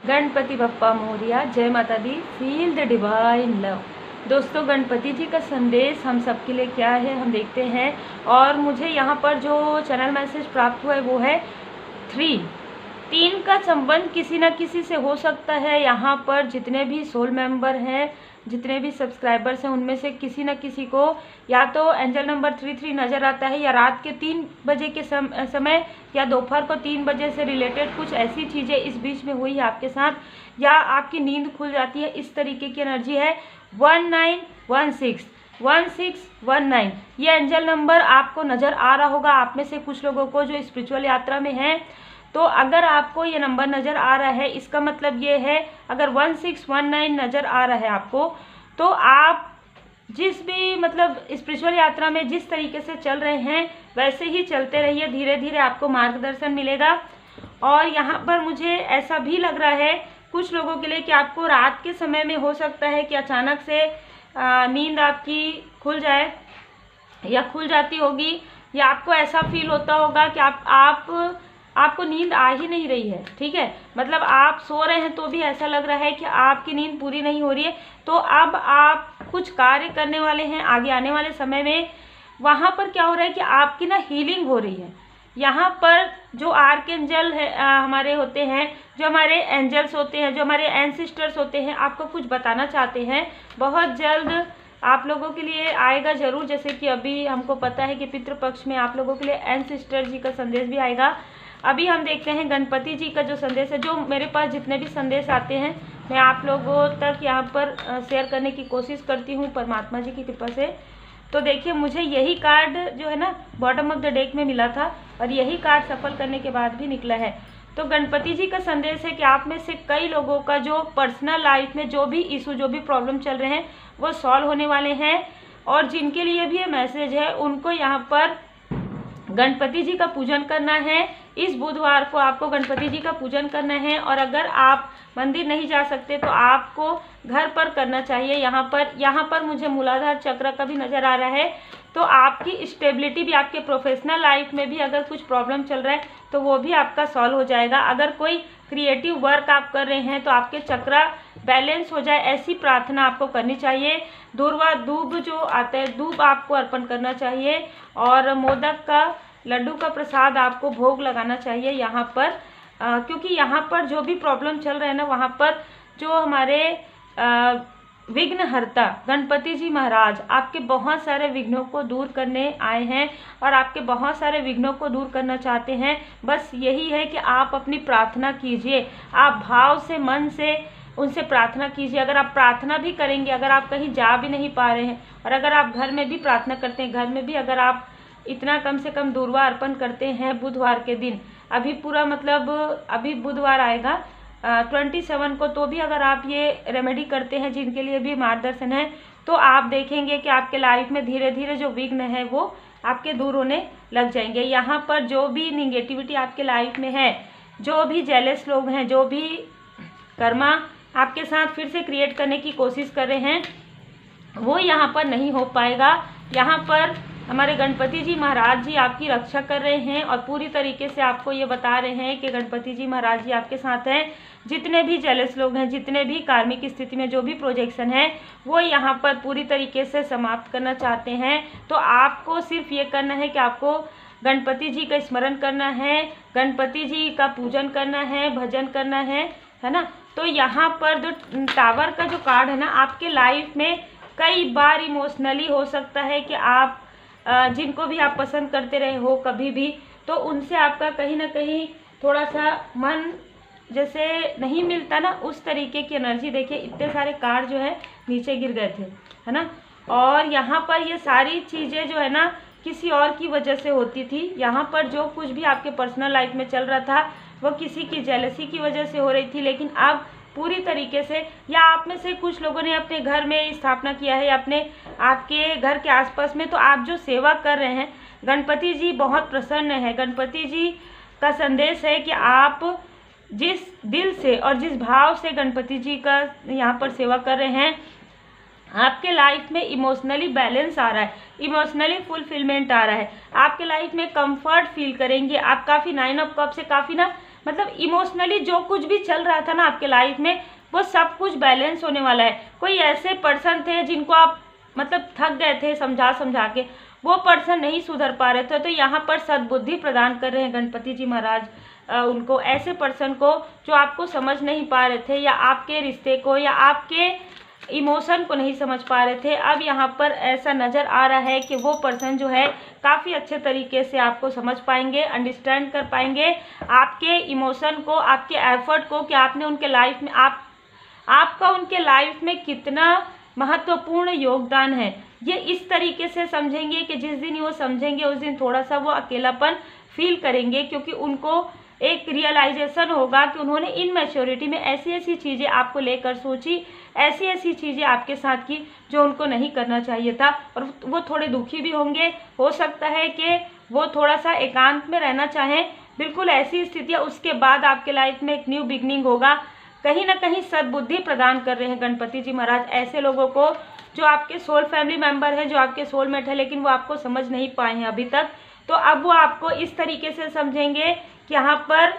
गणपति बप्पा मोरिया, जय माता दी। Feel the divine love. दोस्तों, गणपति जी का संदेश हम सबके लिए क्या है हम देखते हैं। और मुझे यहाँ पर जो चैनल मैसेज प्राप्त हुआ है वो है 3 का संबंध किसी न किसी से हो सकता है। यहाँ पर जितने भी सोल मेंबर हैं, जितने भी सब्सक्राइबर्स हैं, उनमें से किसी न किसी को या तो एंजल नंबर 33 नज़र आता है, या रात के 3 बजे के समय या दोपहर को 3 बजे से रिलेटेड कुछ ऐसी चीज़ें इस बीच में हुई है आपके साथ, या आपकी नींद खुल जाती है, इस तरीके की एनर्जी है। 1916 ये एंजल नंबर आपको नज़र आ रहा होगा। आप में से कुछ लोगों को जो स्पिरिचुअल यात्रा में हैं, तो अगर आपको ये नंबर नज़र आ रहा है, इसका मतलब ये है अगर 1619 नज़र आ रहा है आपको, तो आप जिस भी मतलब स्पिरिचुअल यात्रा में जिस तरीके से चल रहे हैं वैसे ही चलते रहिए। धीरे धीरे आपको मार्गदर्शन मिलेगा। और यहाँ पर मुझे ऐसा भी लग रहा है कुछ लोगों के लिए कि आपको रात के समय में हो सकता है कि अचानक से नींद आपकी खुल जाए या खुल जाती होगी, या आपको ऐसा फील होता होगा कि आपको नींद आ ही नहीं रही है। ठीक है, मतलब आप सो रहे हैं तो भी ऐसा लग रहा है कि आपकी नींद पूरी नहीं हो रही है। तो अब आप कुछ कार्य करने वाले हैं आगे आने वाले समय में, वहाँ पर क्या हो रहा है कि आपकी ना हीलिंग हो रही है। यहाँ पर जो आर्कएंजल है हमारे होते हैं, जो हमारे एंजल्स होते हैं, जो हमारे एंसिस्टर्स होते हैं, आपको कुछ बताना चाहते हैं। बहुत जल्द आप लोगों के लिए आएगा ज़रूर। जैसे कि अभी हमको पता है कि पितृपक्ष में आप लोगों के लिए एंसिस्टर जी का संदेश भी आएगा। अभी हम देखते हैं गणपति जी का जो संदेश है। जो मेरे पास जितने भी संदेश आते हैं मैं आप लोगों तक यहाँ पर शेयर करने की कोशिश करती हूँ परमात्मा जी की कृपा से। तो देखिए, मुझे यही कार्ड जो है ना बॉटम ऑफ द डेक में मिला था, और यही कार्ड सफल करने के बाद भी निकला है। तो गणपति जी का संदेश है कि आप में से कई लोगों का जो पर्सनल लाइफ में जो भी इशू, जो भी प्रॉब्लम चल रहे हैं, वो सॉल्व होने वाले हैं। और जिनके लिए भी ये मैसेज है उनको यहाँ पर गणपति जी का पूजन करना है। इस बुधवार को आपको गणपति जी का पूजन करना है। और अगर आप मंदिर नहीं जा सकते तो आपको घर पर करना चाहिए। यहाँ पर मुझे मूलाधार चक्र का भी नज़र आ रहा है। तो आपकी स्टेबिलिटी भी, आपके प्रोफेशनल लाइफ में भी अगर कुछ प्रॉब्लम चल रहा है तो वो भी आपका सॉल्व हो जाएगा। अगर कोई क्रिएटिव वर्क आप कर रहे हैं तो आपके चक्र बैलेंस हो जाए, ऐसी प्रार्थना आपको करनी चाहिए। दूब जो आता है, दूब आपको अर्पण करना चाहिए। और मोदक का लड्डू का प्रसाद आपको भोग लगाना चाहिए यहाँ पर, क्योंकि यहाँ पर जो भी प्रॉब्लम चल रहा है ना, वहाँ पर जो हमारे विघ्नहर्ता गणपति जी महाराज आपके बहुत सारे विघ्नों को दूर करने आए हैं, और आपके बहुत सारे विघ्नों को दूर करना चाहते हैं। बस यही है कि आप अपनी प्रार्थना कीजिए, आप भाव से, मन से उनसे प्रार्थना कीजिए। अगर आप प्रार्थना भी करेंगे, अगर आप कहीं जा भी नहीं पा रहे हैं, और अगर आप घर में भी प्रार्थना करते हैं, घर में भी अगर आप इतना कम से कम दूर्वा अर्पण करते हैं बुधवार के दिन, अभी पूरा मतलब अभी बुधवार आएगा 27 को, तो भी अगर आप ये रेमेडी करते हैं, जिनके लिए भी मार्गदर्शन है, तो आप देखेंगे कि आपके लाइफ में धीरे धीरे जो विघ्न है वो आपके दूर होने लग जाएंगे। यहाँ पर जो भी निगेटिविटी आपके लाइफ में है, जो भी जेलस लोग हैं, जो भी कर्मा आपके साथ फिर से क्रिएट करने की कोशिश कर रहे हैं, वो यहाँ पर नहीं हो पाएगा। यहाँ पर हमारे गणपति जी महाराज जी आपकी रक्षा कर रहे हैं, और पूरी तरीके से आपको ये बता रहे हैं कि गणपति जी महाराज जी आपके साथ हैं। जितने भी जेलस लोग हैं, जितने भी कार्मिक स्थिति में जो भी प्रोजेक्शन है, वो यहाँ पर पूरी तरीके से समाप्त करना चाहते हैं। तो आपको सिर्फ ये करना है कि आपको गणपति जी का स्मरण करना है, गणपति जी का पूजन करना है, भजन करना है ना। तो यहाँ पर जो टावर का जो कार्ड है ना, आपके लाइफ में कई बार इमोशनली हो सकता है कि आप जिनको भी आप पसंद करते रहे हो कभी भी, तो उनसे आपका कहीं ना कहीं थोड़ा सा मन जैसे नहीं मिलता ना, उस तरीके की एनर्जी। देखिए, इतने सारे कार्ड जो है नीचे गिर गए थे, है ना। और यहाँ पर ये सारी चीज़ें जो है ना किसी और की वजह से होती थी। यहाँ पर जो कुछ भी आपके पर्सनल लाइफ में चल रहा था वो किसी की जेलसी की वजह से हो रही थी, लेकिन अब पूरी तरीके से, या आप में से कुछ लोगों ने अपने घर में स्थापना किया है, अपने आपके घर के आसपास में, तो आप जो सेवा कर रहे हैं, गणपति जी बहुत प्रसन्न है। गणपति जी का संदेश है कि आप जिस दिल से और जिस भाव से गणपति जी का यहाँ पर सेवा कर रहे हैं, आपके लाइफ में इमोशनली बैलेंस आ रहा है, इमोशनली फुलफिलमेंट आ रहा है, आपके लाइफ में कंफर्ट फील करेंगे। आप काफ़ी 9 ऑफ कप से काफ़ी ना मतलब इमोशनली जो कुछ भी चल रहा था ना आपके लाइफ में, वो सब कुछ बैलेंस होने वाला है। कोई ऐसे पर्सन थे जिनको आप मतलब थक गए थे समझा समझा के, वो पर्सन नहीं सुधर पा रहे थे, तो यहाँ पर सद्बुद्धि प्रदान कर रहे हैं गणपति जी महाराज उनको, ऐसे पर्सन को जो आपको समझ नहीं पा रहे थे, या आपके रिश्ते को या आपके इमोशन को नहीं समझ पा रहे थे। अब यहाँ पर ऐसा नज़र आ रहा है कि वो पर्सन जो है काफ़ी अच्छे तरीके से आपको समझ पाएंगे, अंडरस्टैंड कर पाएंगे आपके इमोशन को, आपके एफर्ट को, कि आपने उनके लाइफ में आपका उनके लाइफ में कितना महत्वपूर्ण योगदान है। ये इस तरीके से समझेंगे कि जिस दिन वो समझेंगे उस दिन थोड़ा सा वो अकेलापन फील करेंगे, क्योंकि उनको एक रियलाइजेशन होगा कि उन्होंने इन मैच्योरिटी में ऐसी ऐसी चीज़ें आपको लेकर सोची, ऐसी ऐसी चीज़ें आपके साथ की जो उनको नहीं करना चाहिए था, और वो थोड़े दुखी भी होंगे। हो सकता है कि वो थोड़ा सा एकांत में रहना चाहें, बिल्कुल ऐसी स्थितियाँ। उसके बाद आपके लाइफ में एक न्यू बिगनिंग होगा। कहीं ना कहीं सद्बुद्धि प्रदान कर रहे हैं गणपति जी महाराज ऐसे लोगों को जो आपके सोल फैमिली मेम्बर है, जो आपके सोलमेट है, लेकिन वो आपको समझ नहीं पाए हैं अभी तक। तो अब वो आपको इस तरीके से समझेंगे कि यहाँ पर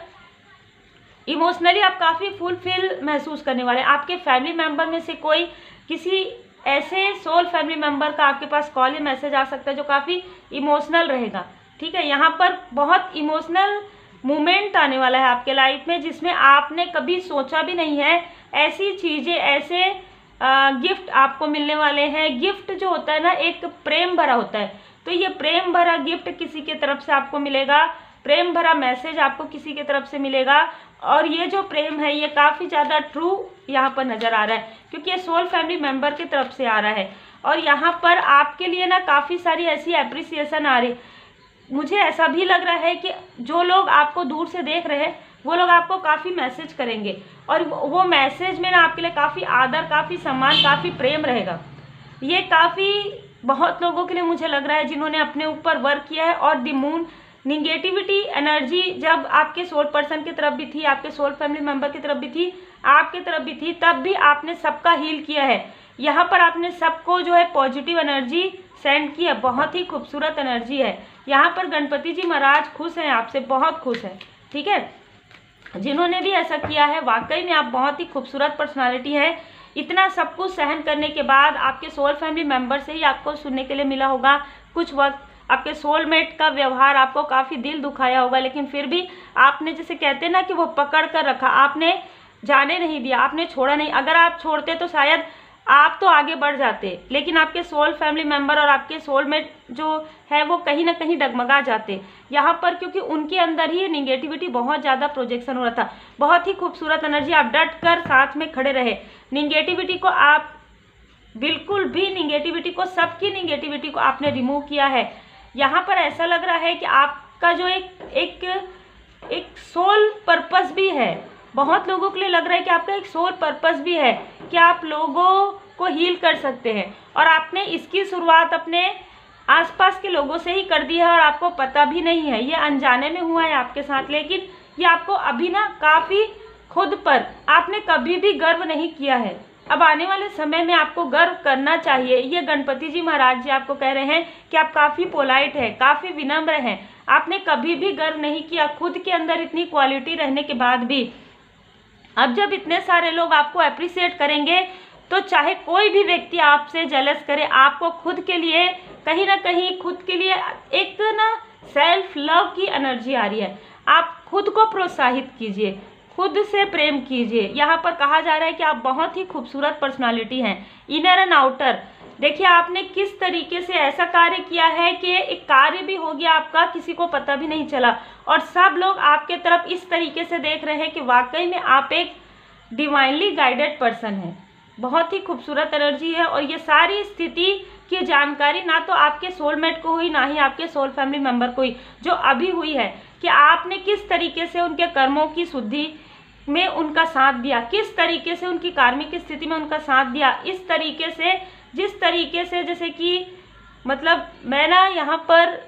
इमोशनली आप काफ़ी फुलफिल महसूस करने वाले हैं। आपके फैमिली मेम्बर में से कोई किसी ऐसे सोल फैमिली मेम्बर का आपके पास कॉल या मैसेज आ सकता है जो काफ़ी इमोशनल रहेगा। ठीक है, यहाँ पर बहुत इमोशनल मोमेंट आने वाला है आपके लाइफ में, जिसमें आपने कभी सोचा भी नहीं है। ऐसी चीज़ें, ऐसे गिफ्ट आपको मिलने वाले हैं। गिफ्ट जो होता है ना, एक प्रेम भरा होता है, तो ये प्रेम भरा गिफ्ट किसी के तरफ से आपको मिलेगा, प्रेम भरा मैसेज आपको किसी के तरफ से मिलेगा। और ये जो प्रेम है ये काफ़ी ज़्यादा ट्रू यहाँ पर नज़र आ रहा है, क्योंकि ये सोल फैमिली मेम्बर की तरफ से आ रहा है। और यहाँ पर आपके लिए ना काफ़ी सारी ऐसी अप्रिसिएशन आ रही। मुझे ऐसा भी लग रहा है कि जो लोग आपको दूर से देख रहे हैं वो लोग आपको काफ़ी मैसेज करेंगे, और वो मैसेज में ना आपके लिए काफ़ी आदर, काफ़ी सम्मान, काफ़ी प्रेम रहेगा। ये काफ़ी बहुत लोगों के लिए मुझे लग रहा है जिन्होंने अपने ऊपर वर्क किया है। और द मून निगेटिविटी एनर्जी जब आपके सोल पर्सन की तरफ भी थी, आपके सोल फैमिली मेम्बर की तरफ भी थी, आपकी तरफ भी थी, तब भी आपने सबका हील किया है। यहाँ पर आपने सबको जो है पॉजिटिव एनर्जी सेंड की है। बहुत ही खूबसूरत एनर्जी है। यहाँ पर गणपति जी महाराज खुश हैं आपसे, बहुत खुश हैं। ठीक है, जिन्होंने भी ऐसा किया है वाकई में आप बहुत ही खूबसूरत पर्सनालिटी है। इतना सब कुछ सहन करने के बाद आपके सोल फैमिली मेम्बर से ही आपको सुनने के लिए मिला होगा कुछ वक्त। आपके सोलमेट का व्यवहार आपको काफ़ी दिल दुखाया होगा, लेकिन फिर भी आपने, जैसे कहते हैं ना कि वो पकड़ कर रखा, आपने जाने नहीं दिया, आपने छोड़ा नहीं। अगर आप छोड़ते तो शायद आप तो आगे बढ़ जाते, लेकिन आपके सोल फैमिली मेम्बर और आपके सोलमेट जो है वो कहीं ना कहीं डगमगा जाते यहाँ पर, क्योंकि उनके अंदर ही निगेटिविटी बहुत ज़्यादा प्रोजेक्शन हो रहा था। बहुत ही खूबसूरत एनर्जी, आप डट कर साथ में खड़े रहे। निगेटिविटी को आप बिल्कुल भी, निगेटिविटी को, सबकी निगेटिविटी को आपने रिमूव किया है। यहाँ पर ऐसा लग रहा है कि आपका जो एक सोल पर्पस भी है। बहुत लोगों के लिए लग रहा है कि आपका एक सोल पर्पस भी है कि आप लोगों को हील कर सकते हैं, और आपने इसकी शुरुआत अपने आसपास के लोगों से ही कर दी है, और आपको पता भी नहीं है, ये अनजाने में हुआ है आपके साथ। लेकिन ये आपको अभी ना काफ़ी खुद पर आपने कभी भी गर्व नहीं किया है। अब आने वाले समय में आपको गर्व करना चाहिए। ये गणपति जी महाराज जी आपको कह रहे हैं कि आप काफ़ी पोलाइट हैं, काफ़ी विनम्र हैं। आपने कभी भी गर्व नहीं किया खुद के अंदर इतनी क्वालिटी रहने के बाद भी। अब जब इतने सारे लोग आपको अप्रिशिएट करेंगे तो चाहे कोई भी व्यक्ति आपसे जेलस करे, आपको खुद के लिए कहीं ना कहीं, खुद के लिए एक ना सेल्फ लव की एनर्जी आ रही है। आप खुद को प्रोत्साहित कीजिए, खुद से प्रेम कीजिए। यहाँ पर कहा जा रहा है कि आप बहुत ही खूबसूरत पर्सनालिटी हैं, इनर एंड आउटर। देखिए आपने किस तरीके से ऐसा कार्य किया है कि एक कार्य भी हो गया आपका, किसी को पता भी नहीं चला, और सब लोग आपके तरफ इस तरीके से देख रहे हैं कि वाकई में आप एक डिवाइनली गाइडेड पर्सन हैं। बहुत ही खूबसूरत एनर्जी है। और ये सारी स्थिति की जानकारी ना तो आपके सोलमेट को हुई, ना ही आपके सोल फैमिली मेम्बर को हुई, जो अभी हुई है कि आपने किस तरीके से उनके कर्मों की शुद्धि में उनका साथ दिया, किस तरीके से उनकी कार्मिक स्थिति में उनका साथ दिया। इस तरीके से, जिस तरीके से, जैसे कि मतलब मैं ना यहाँ पर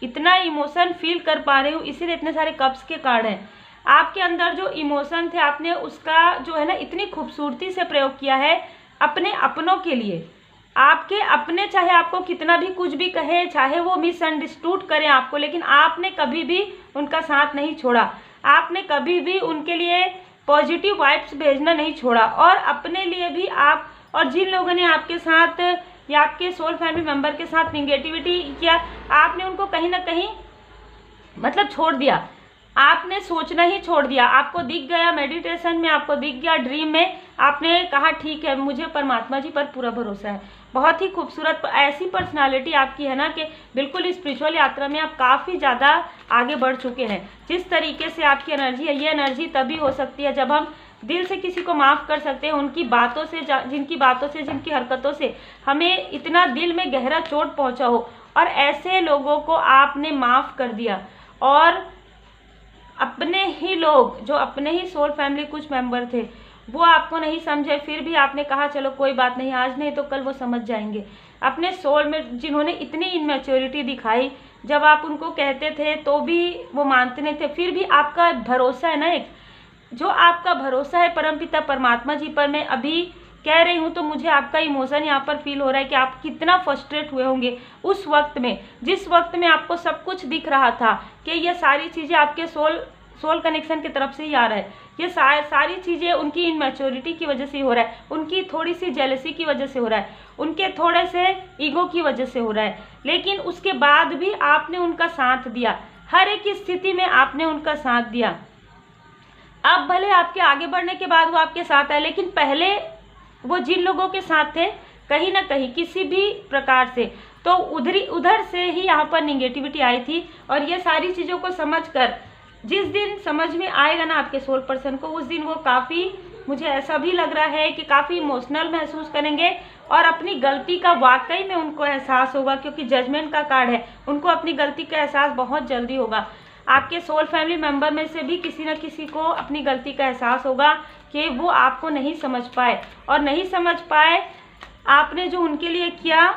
इतना इमोशन फील कर पा रही हूँ, इसीलिए इतने सारे कप्स के कार्ड हैं। आपके अंदर जो इमोशन थे आपने उसका जो है ना इतनी खूबसूरती से प्रयोग किया है अपने अपनों के लिए। आपके अपने चाहे आपको कितना भी कुछ भी कहे, चाहे वो मिसअंडरस्टूड करें आपको, लेकिन आपने कभी भी उनका साथ नहीं छोड़ा। आपने कभी भी उनके लिए पॉजिटिव वाइब्स भेजना नहीं छोड़ा, और अपने लिए भी आप, और जिन लोगों ने आपके साथ या आपके सोल फैमिली मेंबर के साथ निगेटिविटी किया, आपने उनको कहीं ना कहीं मतलब छोड़ दिया, आपने सोचना ही छोड़ दिया। आपको दिख गया मेडिटेशन में, आपको दिख गया ड्रीम में, आपने कहा ठीक है मुझे परमात्मा जी पर पूरा भरोसा है। बहुत ही खूबसूरत ऐसी पर्सनालिटी आपकी है ना कि बिल्कुल स्पिरिचुअल यात्रा में आप काफ़ी ज़्यादा आगे बढ़ चुके हैं। जिस तरीके से आपकी एनर्जी है, ये एनर्जी तभी हो सकती है जब हम दिल से किसी को माफ़ कर सकते हैं, उनकी बातों से, जिनकी बातों से, जिनकी हरकतों से हमें इतना दिल में गहरा चोट पहुंचा हो, और ऐसे लोगों को आपने माफ़ कर दिया। और अपने ही लोग, जो अपने ही सोल फैमिली कुछ मेंबर थे, वो आपको नहीं समझे, फिर भी आपने कहा चलो कोई बात नहीं, आज नहीं तो कल वो समझ जाएंगे। अपने सोल में जिन्होंने इतनी इनमेच्योरिटी दिखाई, जब आप उनको कहते थे तो भी वो मानते नहीं थे, फिर भी आपका भरोसा है ना, एक जो आपका भरोसा है परमपिता परमात्मा जी पर, मैं अभी कह रही हूँ तो मुझे आपका इमोशन यहाँ पर फील हो रहा है कि आप कितना फ्रस्ट्रेट हुए होंगे उस वक्त में, जिस वक्त में आपको सब कुछ दिख रहा था कि ये सारी चीज़ें आपके सोल कनेक्शन की तरफ से ही आ रहा है, ये सारी चीज़ें उनकी इनमेच्योरिटी की वजह से ही हो रहा है, उनकी थोड़ी सी जेलसी की वजह से हो रहा है, उनके थोड़े से ईगो की वजह से हो रहा है। लेकिन उसके बाद भी आपने उनका साथ दिया, हर एक स्थिति में आपने उनका साथ दिया। अब भले आपके आगे बढ़ने के बाद वो आपके साथ है, लेकिन पहले वो जिन लोगों के साथ थे, कहीं ना कहीं किसी भी प्रकार से तो उधर से ही यहाँ पर निगेटिविटी आई थी। और ये सारी चीज़ों को समझकर जिस दिन समझ में आएगा ना आपके सोल पर्सन को, उस दिन वो काफ़ी, मुझे ऐसा भी लग रहा है कि काफ़ी इमोशनल महसूस करेंगे, और अपनी गलती का वाकई में उनको एहसास होगा, क्योंकि जजमेंट का कार्ड है, उनको अपनी गलती का एहसास बहुत जल्दी होगा। आपके सोल फैमिली मेंबर में से भी किसी न किसी को अपनी गलती का एहसास होगा कि वो आपको नहीं समझ पाए, और नहीं समझ पाए, आपने जो उनके लिए किया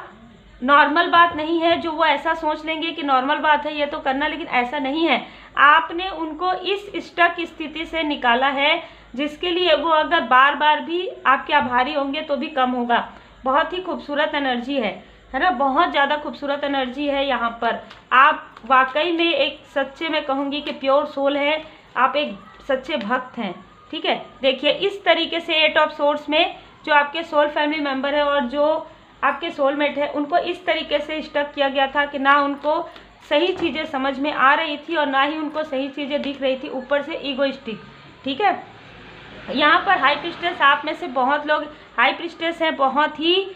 नॉर्मल बात नहीं है, जो वो ऐसा सोच लेंगे कि नॉर्मल बात है ये तो करना, लेकिन ऐसा नहीं है। आपने उनको इस स्टक स्थिति से निकाला है, जिसके लिए वो अगर बार बार भी आपके आभारी होंगे तो भी कम होगा। बहुत ही खूबसूरत एनर्जी है ना, बहुत ज़्यादा खूबसूरत एनर्जी है यहाँ पर। आप वाकई में एक सच्चे, मैं कहूँगी कि प्योर सोल है, आप एक सच्चे भक्त हैं। ठीक है, देखिए इस तरीके से 8 ऑफ सोर्स में जो आपके सोल फैमिली मेंबर है और जो आपके सोलमेट है, उनको इस तरीके से स्टक किया गया था कि ना उनको सही चीज़ें समझ में आ रही थी और ना ही उनको सही चीज़ें दिख रही थी, ऊपर से ईगोइस्टिक। ठीक है, यहाँ पर हाई प्रिस्टेस, आप में से बहुत लोग हाई प्रिस्टेस हैं, बहुत ही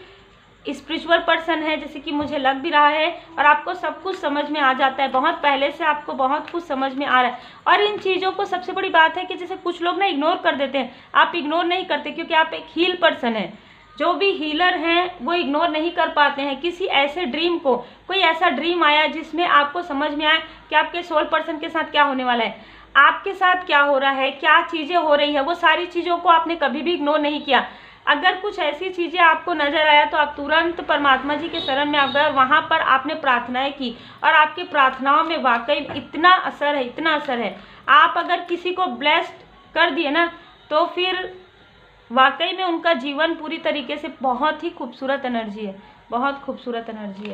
स्पिरिचुअल पर्सन है, जैसे कि मुझे लग भी रहा है, और आपको सब कुछ समझ में आ जाता है, बहुत पहले से आपको बहुत कुछ समझ में आ रहा है। और इन चीज़ों को सबसे बड़ी बात है कि जैसे कुछ लोग ना इग्नोर कर देते हैं, आप इग्नोर नहीं करते, क्योंकि आप एक हील पर्सन है। जो भी हीलर हैं वो इग्नोर नहीं कर पाते हैं किसी ऐसे ड्रीम को। कोई ऐसा ड्रीम आया जिसमें आपको समझ में आए कि आपके सोल पर्सन के साथ क्या होने वाला है, आपके साथ क्या हो रहा है, क्या चीज़ें हो रही है, वो सारी चीज़ों को आपने कभी भी इग्नोर नहीं किया। अगर कुछ ऐसी चीज़ें आपको नज़र आया तो आप तुरंत परमात्मा जी के शरण में आ गए, वहाँ पर आपने प्रार्थनाएं की, और आपकी प्रार्थनाओं में वाकई इतना असर है, इतना असर है। आप अगर किसी को ब्लेस्ड कर दिए ना, तो फिर वाकई में उनका जीवन पूरी तरीके से, बहुत ही खूबसूरत एनर्जी है, बहुत खूबसूरत एनर्जी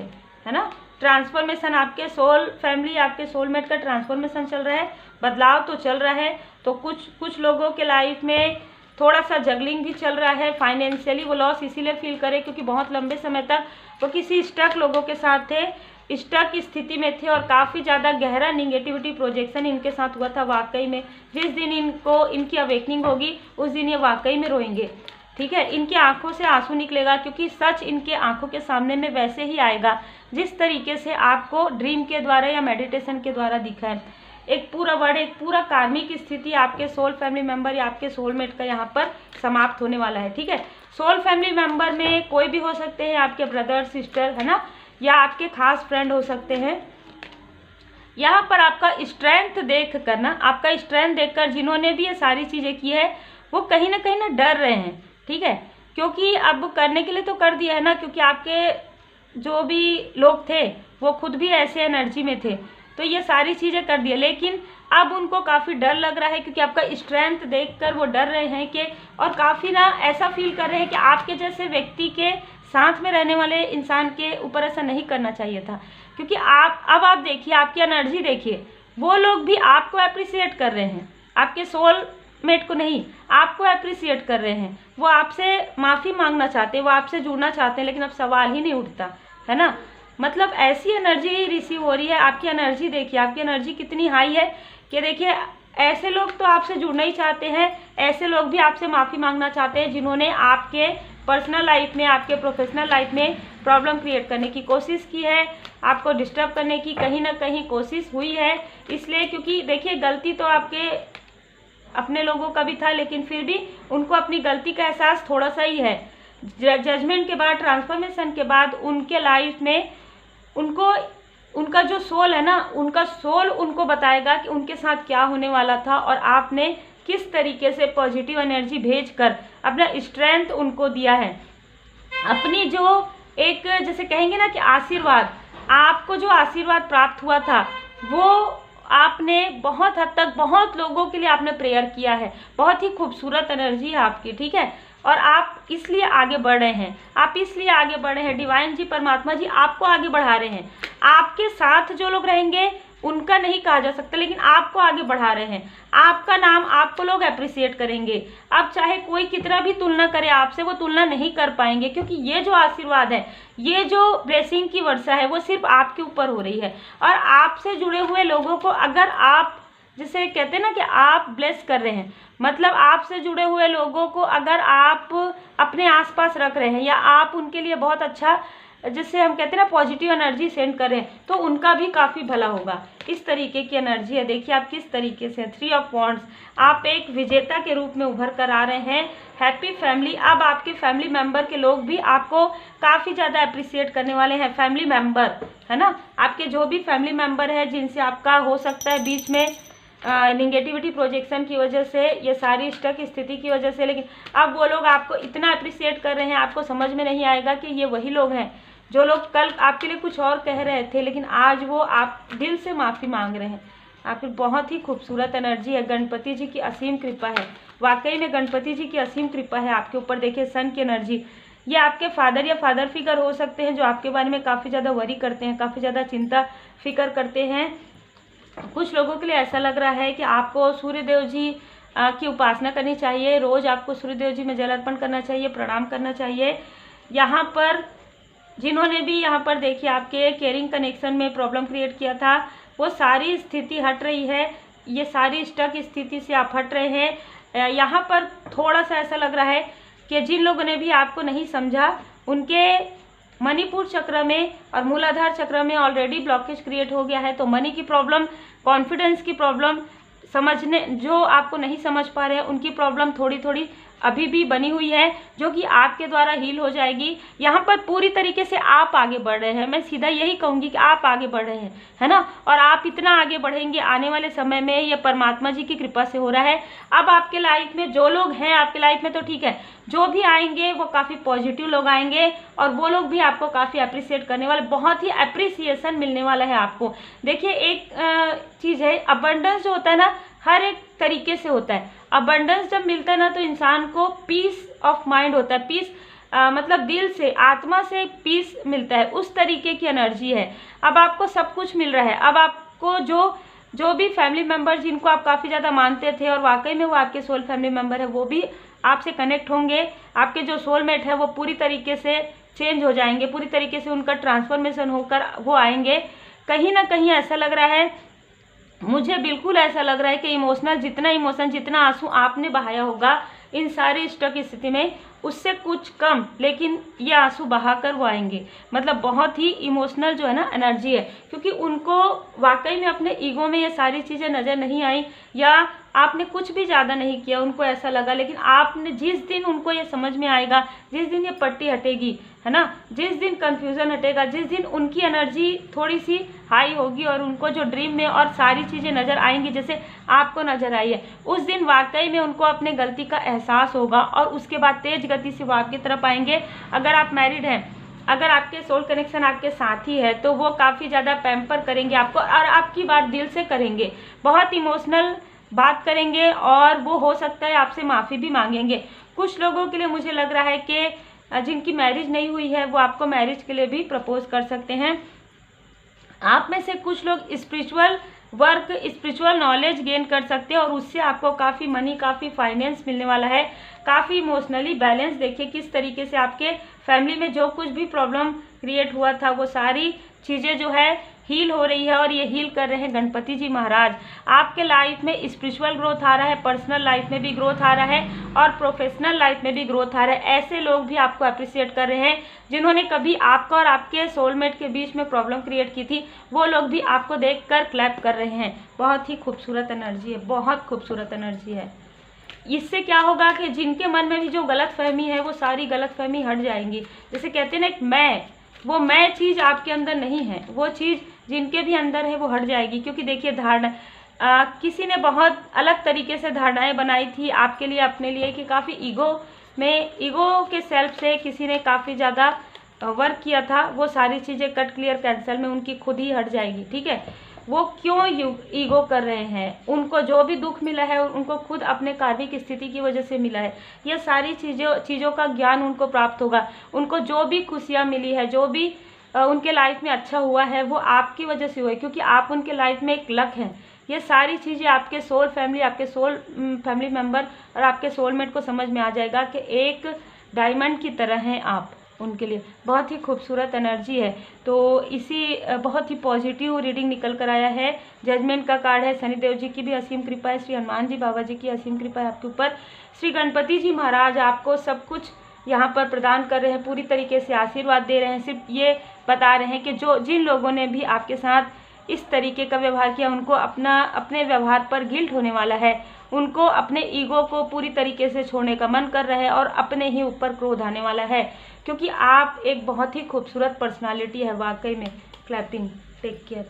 है ना। ट्रांसफॉर्मेशन, आपके सोल फैमिली, आपके सोलमेट का ट्रांसफॉर्मेशन चल रहा है, बदलाव तो चल रहा है। तो कुछ लोगों के लाइफ में थोड़ा सा जगलिंग भी चल रहा है, फाइनेंशियली वो लॉस इसीलिए फील करे क्योंकि बहुत लंबे समय तक वो किसी स्टक लोगों के साथ थे, स्टक स्थिति में थे, और काफ़ी ज़्यादा गहरा निगेटिविटी प्रोजेक्शन इनके साथ हुआ था। वाकई में जिस दिन इनकी अवेकनिंग होगी उस दिन ये वाकई में रोएंगे। ठीक है, इनकी आंखों से आंसू निकलेगा, क्योंकि सच इनके आंखों के सामने में वैसे ही आएगा जिस तरीके से आपको ड्रीम के द्वारा या मेडिटेशन के द्वारा दिखा है। एक पूरा वर्ड, एक पूरा कार्मिक स्थिति आपके सोल फैमिली मेंबर या आपके सोलमेट का यहाँ पर समाप्त होने वाला है। ठीक है, सोल फैमिली मेंबर में कोई भी हो सकते हैं, आपके ब्रदर सिस्टर है ना, या आपके खास फ्रेंड हो सकते हैं। यहाँ पर आपका स्ट्रेंथ देख कर ना, आपका स्ट्रेंथ देखकर जिन्होंने भी ये सारी चीज़ें की है वो कहीं ना डर रहे हैं। ठीक है, क्योंकि अब करने के लिए तो कर दिया है ना, क्योंकि आपके जो भी लोग थे वो खुद भी ऐसे एनर्जी में थे, तो ये सारी चीज़ें कर दिए, लेकिन अब उनको काफ़ी डर लग रहा है, क्योंकि आपका स्ट्रेंथ देखकर वो डर रहे हैं कि, और काफ़ी ना ऐसा फील कर रहे हैं कि आपके जैसे व्यक्ति के साथ में रहने वाले इंसान के ऊपर ऐसा नहीं करना चाहिए था। क्योंकि आप देखिए, आपकी एनर्जी देखिए, वो लोग भी आपको अप्रिसिएट कर रहे हैं, आपके सोलमेट को नहीं, आपको अप्रिसिएट कर रहे हैं। वो आपसे माफ़ी मांगना चाहते हैं, वो आपसे जुड़ना चाहते हैं, लेकिन अब सवाल ही नहीं उठता, है ना। मतलब ऐसी एनर्जी रिसीव हो रही है। आपकी एनर्जी देखिए, आपकी एनर्जी कितनी हाई है कि देखिए ऐसे लोग तो आपसे जुड़ना ही चाहते हैं, ऐसे लोग भी आपसे माफ़ी मांगना चाहते हैं जिन्होंने आपके पर्सनल लाइफ में, आपके प्रोफेशनल लाइफ में प्रॉब्लम क्रिएट करने की कोशिश की है, आपको डिस्टर्ब करने की कहीं ना कहीं कोशिश हुई है। इसलिए क्योंकि देखिए गलती तो आपके अपने लोगों का भी था, लेकिन फिर भी उनको अपनी गलती का एहसास थोड़ा सा ही है। जजमेंट के बाद, ट्रांसफॉर्मेशन के बाद उनके लाइफ में उनका जो सोल है ना, उनका सोल उनको बताएगा कि उनके साथ क्या होने वाला था और आपने किस तरीके से पॉजिटिव एनर्जी भेजकर अपना स्ट्रेंथ उनको दिया है। अपनी जो एक जैसे कहेंगे ना कि आशीर्वाद, आपको जो आशीर्वाद प्राप्त हुआ था वो आपने बहुत हद तक बहुत लोगों के लिए आपने प्रेयर किया है। बहुत ही खूबसूरत एनर्जी है आपकी, ठीक है। और आप इसलिए आगे बढ़ रहे हैं, आप इसलिए आगे बढ़ रहे हैं। डिवाइन जी, परमात्मा जी आपको आगे बढ़ा रहे हैं। आपके साथ जो लोग रहेंगे उनका नहीं कहा जा सकता, लेकिन आपको आगे बढ़ा रहे हैं। आपका नाम आपको लोग अप्रिसिएट करेंगे। अब चाहे कोई कितना भी तुलना करे आपसे, वो तुलना नहीं कर पाएंगे, क्योंकि ये जो आशीर्वाद है, ये जो ब्लेसिंग की वर्षा है, वो सिर्फ आपके ऊपर हो रही है। और आपसे जुड़े हुए लोगों को अगर आप, जिसे कहते हैं ना कि आप ब्लेस कर रहे हैं, मतलब आपसे जुड़े हुए लोगों को अगर आप अपने आसपास रख रहे हैं या आप उनके लिए बहुत अच्छा, जिससे हम कहते हैं ना पॉजिटिव एनर्जी सेंड कर रहे हैं, तो उनका भी काफ़ी भला होगा। इस तरीके की एनर्जी है। देखिए आप किस तरीके से 3 ऑफ वॉन्ड्स, आप एक विजेता के रूप में उभर कर आ रहे हैं। Happy family. अब आपके फैमिली मेंबर के लोग भी आपको काफ़ी ज़्यादा अप्रिसिएट करने वाले हैं। फैमिली मेंबर, है ना, आपके जो भी फैमिली मेंबर है जिनसे आपका हो सकता है बीच में निगेटिविटी प्रोजेक्शन की वजह से, ये सारी स्टक स्थिति की वजह से, लेकिन अब वो लोग आपको इतना अप्रिसिएट कर रहे हैं, आपको समझ में नहीं आएगा कि ये वही लोग हैं जो लोग कल आपके लिए कुछ और कह रहे थे, लेकिन आज वो आप दिल से माफ़ी मांग रहे हैं। आपकी बहुत ही खूबसूरत एनर्जी है। गणपति जी की असीम कृपा है, वाकई में गणपति जी की असीम कृपा है आपके ऊपर। देखिए सन की एनर्जी, ये आपके फादर या फादर फिगर हो सकते हैं जो आपके बारे में काफ़ी ज़्यादा वरी करते हैं, काफ़ी ज़्यादा चिंता फिक्र करते हैं। कुछ लोगों के लिए ऐसा लग रहा है कि आपको सूर्यदेव जी की उपासना करनी चाहिए। रोज़ आपको सूर्यदेव जी में जल अर्पण करना चाहिए, प्रणाम करना चाहिए। यहाँ पर जिन्होंने भी यहाँ पर देखिए आपके केयरिंग कनेक्शन में प्रॉब्लम क्रिएट किया था, वो सारी स्थिति हट रही है। ये सारी स्टक स्थिति से आप हट रहे हैं। यहाँ पर थोड़ा सा ऐसा लग रहा है कि जिन लोगों ने भी आपको नहीं समझा, उनके मणिपुर चक्र में और मूलाधार चक्र में ऑलरेडी ब्लॉकेज क्रिएट हो गया है। तो मनी की प्रॉब्लम, कॉन्फिडेंस की प्रॉब्लम, समझने जो आपको नहीं समझ पा रहे हैं उनकी प्रॉब्लम थोड़ी थोड़ी अभी भी बनी हुई है, जो कि आपके द्वारा हील हो जाएगी। यहाँ पर पूरी तरीके से आप आगे बढ़ रहे हैं। मैं सीधा यही कहूँगी कि आप आगे बढ़ रहे हैं, है ना। और आप इतना आगे बढ़ेंगे आने वाले समय में, ये परमात्मा जी की कृपा से हो रहा है। अब आपके लाइफ में जो लोग हैं, आपके लाइफ में तो ठीक है, जो भी आएंगे वो काफ़ी पॉजिटिव लोग आएंगे और वो लोग भी आपको काफ़ी अप्रिसिएट करने वाले, बहुत ही अप्रिसिएशन मिलने वाला है आपको। देखिए एक चीज़ है, अबंडेंस जो होता है ना, हर एक तरीके से होता है। अबंडेंस जब मिलता है ना, तो इंसान को पीस ऑफ माइंड होता है। पीस मतलब दिल से, आत्मा से पीस मिलता है, उस तरीके की एनर्जी है। अब आपको सब कुछ मिल रहा है। अब आपको जो भी फैमिली मेम्बर जिनको आप काफ़ी ज़्यादा मानते थे और वाकई में वो आपके सोल फैमिली मेम्बर है, वो भी आपसे कनेक्ट होंगे। आपके जो सोलमेट है वो पूरी तरीके से चेंज हो जाएंगे, पूरी तरीके से उनका ट्रांसफॉर्मेशन होकर वो आएंगे। कहीं ना कहीं ऐसा लग रहा है, मुझे बिल्कुल ऐसा लग रहा है कि इमोशनल, जितना इमोशन, जितना आंसू आपने बहाया होगा इन सारी स्टक स्थिति में, उससे कुछ कम, लेकिन ये आंसू बहाकर वो आएंगे। मतलब बहुत ही इमोशनल जो है ना एनर्जी है, क्योंकि उनको वाकई में अपने ईगो में ये सारी चीज़ें नज़र नहीं आई, या आपने कुछ भी ज़्यादा नहीं किया, उनको ऐसा लगा। लेकिन आपने जिस दिन उनको ये समझ में आएगा, जिस दिन ये पट्टी हटेगी, है ना, जिस दिन कन्फ्यूज़न हटेगा, जिस दिन उनकी एनर्जी थोड़ी सी हाई होगी और उनको जो ड्रीम में और सारी चीज़ें नज़र आएंगी जैसे आपको नज़र आई है, उस दिन वाकई में उनको अपने गलती का एहसास होगा और उसके बाद तेज गति से वो आपकी तरफ आएंगे। अगर आप मैरिड हैं, अगर आपके सोल कनेक्शन आपके साथी है, तो वो काफ़ी ज़्यादा पैम्पर करेंगे आपको और आपकी बात दिल से करेंगे, बहुत इमोशनल बात करेंगे और वो हो सकता है आपसे माफ़ी भी मांगेंगे। कुछ लोगों के लिए मुझे लग रहा है कि जिनकी मैरिज नहीं हुई है वो आपको मैरिज के लिए भी प्रपोज कर सकते हैं। आप में से कुछ लोग spiritual work, spiritual knowledge gain कर सकते हैं और उससे आपको काफ़ी मनी, काफ़ी फाइनेंस मिलने वाला है, काफ़ी इमोशनली बैलेंस। देखिए किस तरीके से आपके फैमिली में जो कुछ भी प्रॉब्लम क्रिएट हुआ था वो सारी चीज़ें जो है हील हो रही है और ये हील कर रहे हैं गणपति जी महाराज। आपके लाइफ में स्पिरिचुअल ग्रोथ आ रहा है, पर्सनल लाइफ में भी ग्रोथ आ रहा है और प्रोफेशनल लाइफ में भी ग्रोथ आ रहा है। ऐसे लोग भी आपको अप्रिशिएट कर रहे हैं जिन्होंने कभी आपका और आपके सोलमेट के बीच में प्रॉब्लम क्रिएट की थी, वो लोग भी आपको देख कर क्लैप कर रहे हैं। बहुत ही खूबसूरत एनर्जी है, बहुत खूबसूरत एनर्जी है। इससे क्या होगा कि जिनके मन में भी जो गलत फहमी है वो सारी गलत फहमी हट जाएंगी। जैसे कहते हैं ना एक वो मैं चीज़ आपके अंदर नहीं है, वो चीज़ जिनके भी अंदर है वो हट जाएगी। क्योंकि देखिए धारणा किसी ने बहुत अलग तरीके से धारणाएं बनाई थी आपके लिए, अपने लिए, कि काफ़ी ईगो के सेल्फ से किसी ने काफ़ी ज़्यादा वर्क किया था। वो सारी चीज़ें कट क्लियर कैंसल में उनकी खुद ही हट जाएगी। ठीक है, वो क्यों ईगो कर रहे हैं, उनको जो भी दुख मिला है उनको खुद अपने कार्मिक स्थिति की वजह से मिला है। यह सारी चीज़ों का ज्ञान उनको प्राप्त होगा। उनको जो भी खुशियाँ मिली है, जो भी उनके लाइफ में अच्छा हुआ है वो आपकी वजह से हुआ है, क्योंकि आप उनके लाइफ में एक लक हैं। ये सारी चीज़ें आपके सोल फैमिली, आपके सोल फैमिली मेम्बर और आपके सोलमेट को समझ में आ जाएगा कि एक डायमंड की तरह हैं आप उनके लिए। बहुत ही खूबसूरत एनर्जी है। तो इसी बहुत ही पॉजिटिव रीडिंग निकल कर आया है। जजमेंट का कार्ड है। शनिदेव जी की भी असीम कृपा है, श्री हनुमान जी बाबा जी की असीम कृपा है आपके ऊपर। श्री गणपति जी महाराज आपको सब कुछ यहाँ पर प्रदान कर रहे हैं, पूरी तरीके से आशीर्वाद दे रहे हैं। सिर्फ ये बता रहे हैं कि जिन लोगों ने भी आपके साथ इस तरीके का व्यवहार किया उनको अपने व्यवहार पर गिल्ट होने वाला है। उनको अपने ईगो को पूरी तरीके से छोड़ने का मन कर रहा है और अपने ही ऊपर क्रोध आने वाला है, क्योंकि आप एक बहुत ही खूबसूरत पर्सनालिटी है वाकई में। Clapping, take care.